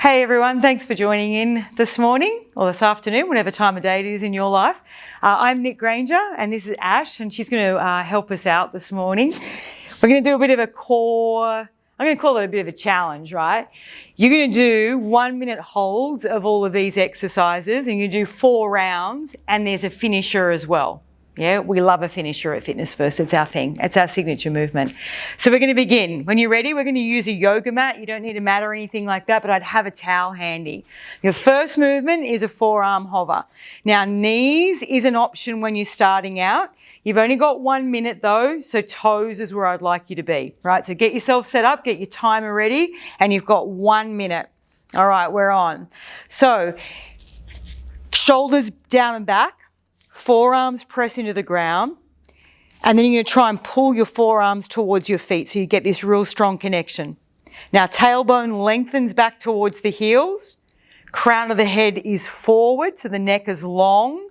Hey everyone, thanks for joining in this morning or this afternoon, whatever time of day it is in your life. I'm Nick Granger and this is Ash, and she's going to help us out this morning. We're going to do a bit of a core, I'm going to call it a bit of a challenge, right? You're going to do 1 minute holds of all of these exercises, and you do 4 rounds, and there's a finisher as well. Yeah, we love a finisher at Fitness First. It's our thing. It's our signature movement. So we're going to begin. When you're ready, we're going to use a yoga mat. You don't need a mat or anything like that, but I'd have a towel handy. Your first movement is a forearm hover. Now, knees is an option when you're starting out. You've only got 1 minute though, so toes is where I'd like you to be, right? So get yourself set up, get your timer ready, and you've got 1 minute. All right, we're on. So shoulders down and back. Forearms press into the ground, and then you're going to try and pull your forearms towards your feet so you get this real strong connection. Now, tailbone lengthens back towards the heels. Crown of the head is forward, so the neck is long,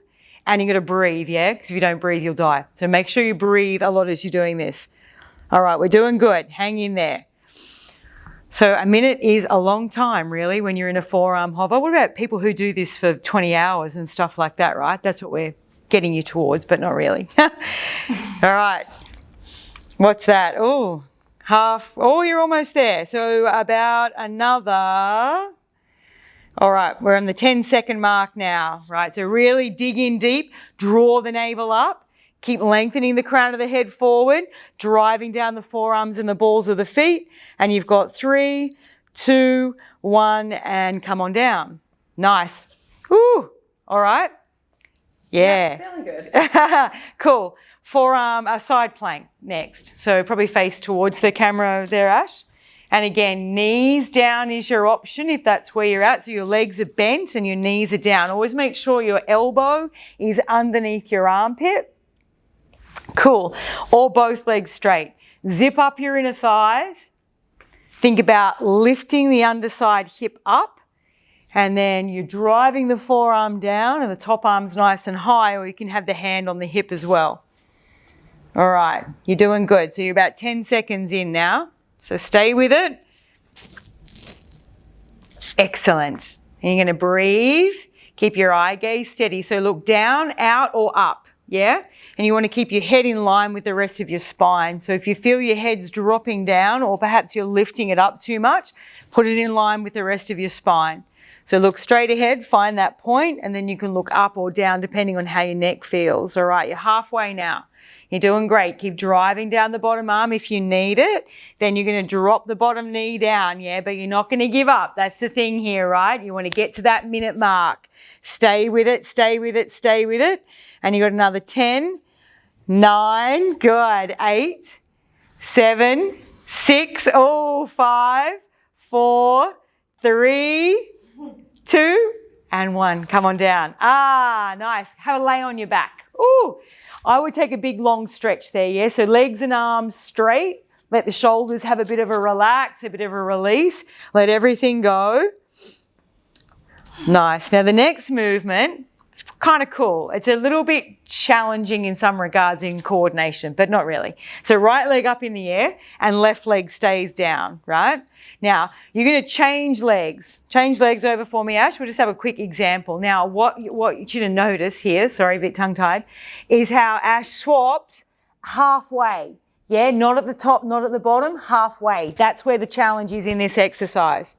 and you're going to breathe, yeah? Because if you don't breathe, you'll die. So make sure you breathe a lot as you're doing this. All right, we're doing good. Hang in there. So a minute is a long time, really, when you're in a forearm hover. What about people who do this for 20 hours and stuff like that, right? That's what we're getting you towards, but not really. All right. What's that? Oh, half. Oh, you're almost there. So about another. All right, we're on the 10-second mark now, right? So really dig in deep, draw the navel up, keep lengthening the crown of the head forward, driving down the forearms and the balls of the feet, and you've got 3, 2, 1, and come on down. Nice. Ooh, all right. Yeah. Feeling good. Cool. Forearm, side plank next. So probably face towards the camera there, Ash. And again, knees down is your option if that's where you're at. So your legs are bent and your knees are down. Always make sure your elbow is underneath your armpit. Cool. Or both legs straight. Zip up your inner thighs. Think about lifting the underside hip up. And then you're driving the forearm down and the top arm's nice and high, or you can have the hand on the hip as well. All right, you're doing good. So you're about 10 seconds in now. So stay with it. Excellent. And you're going to breathe. Keep your eye gaze steady. So look down, out, or up. Yeah? And you want to keep your head in line with the rest of your spine. So if you feel your head's dropping down, or perhaps you're lifting it up too much, put it in line with the rest of your spine. So look straight ahead, find that point, and then you can look up or down depending on how your neck feels. All right, you're halfway now. You're doing great. Keep driving down the bottom arm if you need it. Then you're going to drop the bottom knee down, yeah, but you're not going to give up. That's the thing here, right? You want to get to that minute mark. Stay with it, stay with it, stay with it. And you got another 10, 9, good, 8, 7, 6, 5, 4, 3, 2 and 1. Come on down. Ah, nice. Have a lay on your back. Ooh, I would take a big long stretch there, yeah? So legs and arms straight. Let the shoulders have a bit of a relax, a bit of a release. Let everything go. Nice. Now the next movement, it's kind of cool. It's a little bit challenging in some regards in coordination, but not really. So right leg up in the air and left leg stays down, right? Now, you're going to change legs. Change legs over for me, Ash. We'll just have a quick example. Now, what you should notice here, sorry, a bit tongue-tied, is how Ash swaps halfway. Yeah, not at the top, not at the bottom, halfway. That's where the challenge is in this exercise.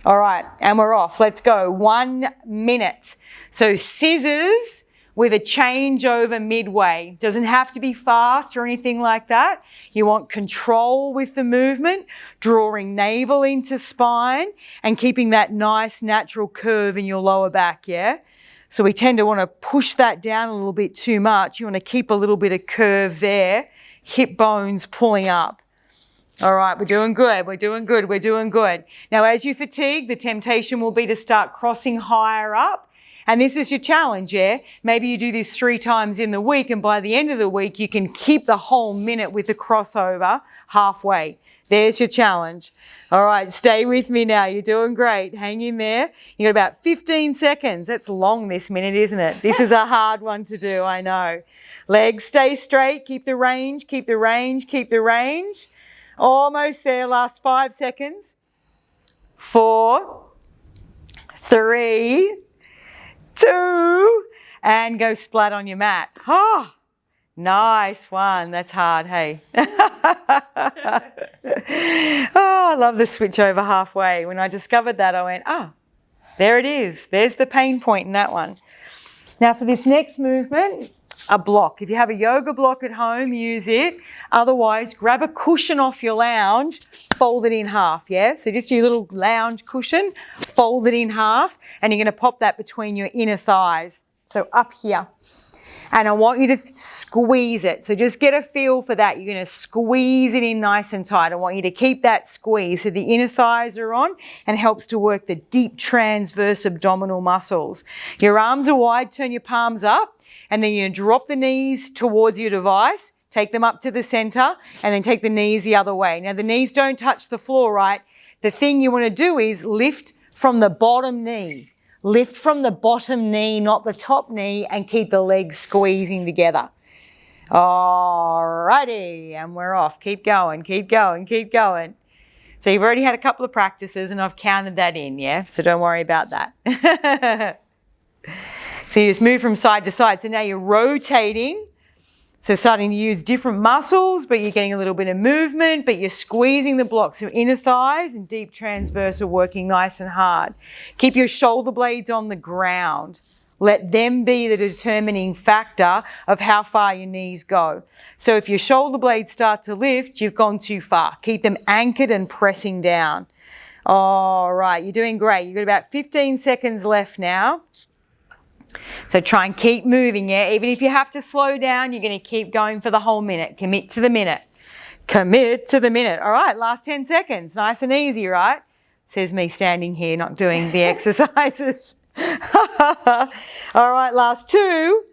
All right, and we're off. Let's go. 1 minute. So scissors with a changeover midway. Doesn't have to be fast or anything like that. You want control with the movement, drawing navel into spine and keeping that nice natural curve in your lower back, yeah? So we tend to want to push that down a little bit too much. You want to keep a little bit of curve there, hip bones pulling up. All right, we're doing good, we're doing good, we're doing good. Now, as you fatigue, the temptation will be to start crossing higher up. And this is your challenge, yeah? Maybe you do this 3 times in the week, and by the end of the week, you can keep the whole minute with the crossover halfway. There's your challenge. All right, stay with me now. You're doing great. Hang in there. You got about 15 seconds. That's long, this minute, isn't it? This is a hard one to do, I know. Legs stay straight. Keep the range, keep the range, keep the range. Almost there. Last 5 seconds. 4, 3, 2, and go splat on your mat. Oh, nice one. That's hard, hey? Oh, I love the switch over halfway. When I discovered that, I went, oh, there it is. There's the pain point in that one. Now for this next movement, a block. If you have a yoga block at home, use it. Otherwise, grab a cushion off your lounge, fold it in half, yeah? So just your little lounge cushion, fold it in half, and you're going to pop that between your inner thighs. So up here. And I want you to squeeze it. So just get a feel for that. You're going to squeeze it in nice and tight. I want you to keep that squeeze so the inner thighs are on and helps to work the deep transverse abdominal muscles. Your arms are wide, turn your palms up, and then you drop the knees towards your device, take them up to the center, and then take the knees the other way. Now the knees don't touch the floor, right? The thing you want to do is lift from the bottom knee. Lift from the bottom knee, not the top knee, and keep the legs squeezing together. Alrighty, and we're off. Keep going, keep going, keep going. So you've already had a couple of practices and I've counted that in, yeah? So don't worry about that. So you just move from side to side. So now you're rotating. So starting to use different muscles, but you're getting a little bit of movement, but you're squeezing the blocks. So inner thighs and deep transverse are working nice and hard. Keep your shoulder blades on the ground. Let them be the determining factor of how far your knees go. So if your shoulder blades start to lift, you've gone too far. Keep them anchored and pressing down. All right, you're doing great. You've got about 15 seconds left now. So try and keep moving, yeah? Even if you have to slow down, you're going to keep going for the whole minute. Commit to the minute. Commit to the minute. All right, last 10 seconds. Nice and easy, right? Says me standing here not doing the exercises. All right, last 2.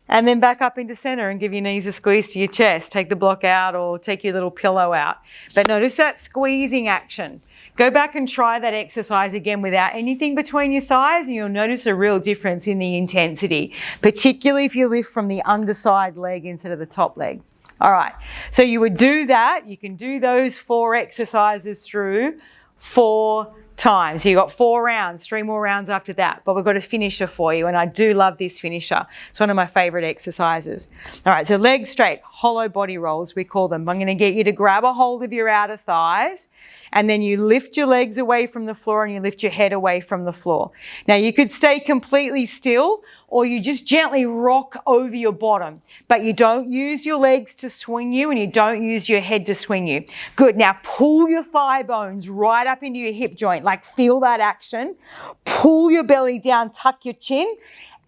And then back up into center and give your knees a squeeze to your chest. Take the block out or take your little pillow out. But notice that squeezing action. Go back and try that exercise again without anything between your thighs and you'll notice a real difference in the intensity, particularly if you lift from the underside leg instead of the top leg. All right, so you would do that. You can do those 4 exercises through 4 times. So you've got 4 rounds, 3 more rounds after that, but we've got a finisher for you, and I do love this finisher. It's one of my favorite exercises. All right, so legs straight, hollow body rolls, we call them. I'm going to get you to grab a hold of your outer thighs, and then you lift your legs away from the floor and you lift your head away from the floor. Now you could stay completely still, or you just gently rock over your bottom, but you don't use your legs to swing you and you don't use your head to swing you. Good, now pull your thigh bones right up into your hip joint, like feel that action. Pull your belly down, tuck your chin,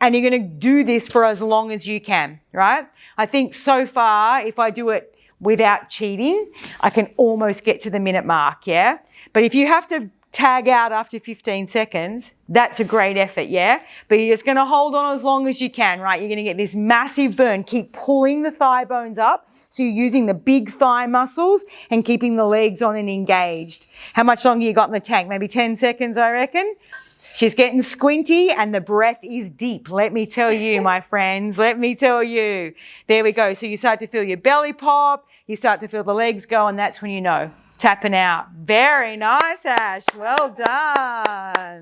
and you're going to do this for as long as you can, right? I think so far, if I do it without cheating, I can almost get to the minute mark, yeah? But if you have to tag out after 15 seconds, that's a great effort, yeah? But you're just going to hold on as long as you can, right? You're going to get this massive burn. Keep pulling the thigh bones up. So you're using the big thigh muscles and keeping the legs on and engaged. How much longer you got in the tank? Maybe 10 seconds, I reckon. She's getting squinty and the breath is deep. Let me tell you, my friends, let me tell you. There we go. So you start to feel your belly pop. You start to feel the legs go, and that's when you know. Tapping out. Very nice, Ash. Well done.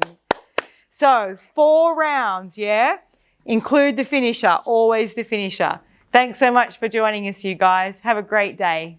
So 4 rounds, yeah? Include the finisher, always the finisher. Thanks so much for joining us, you guys. Have a great day.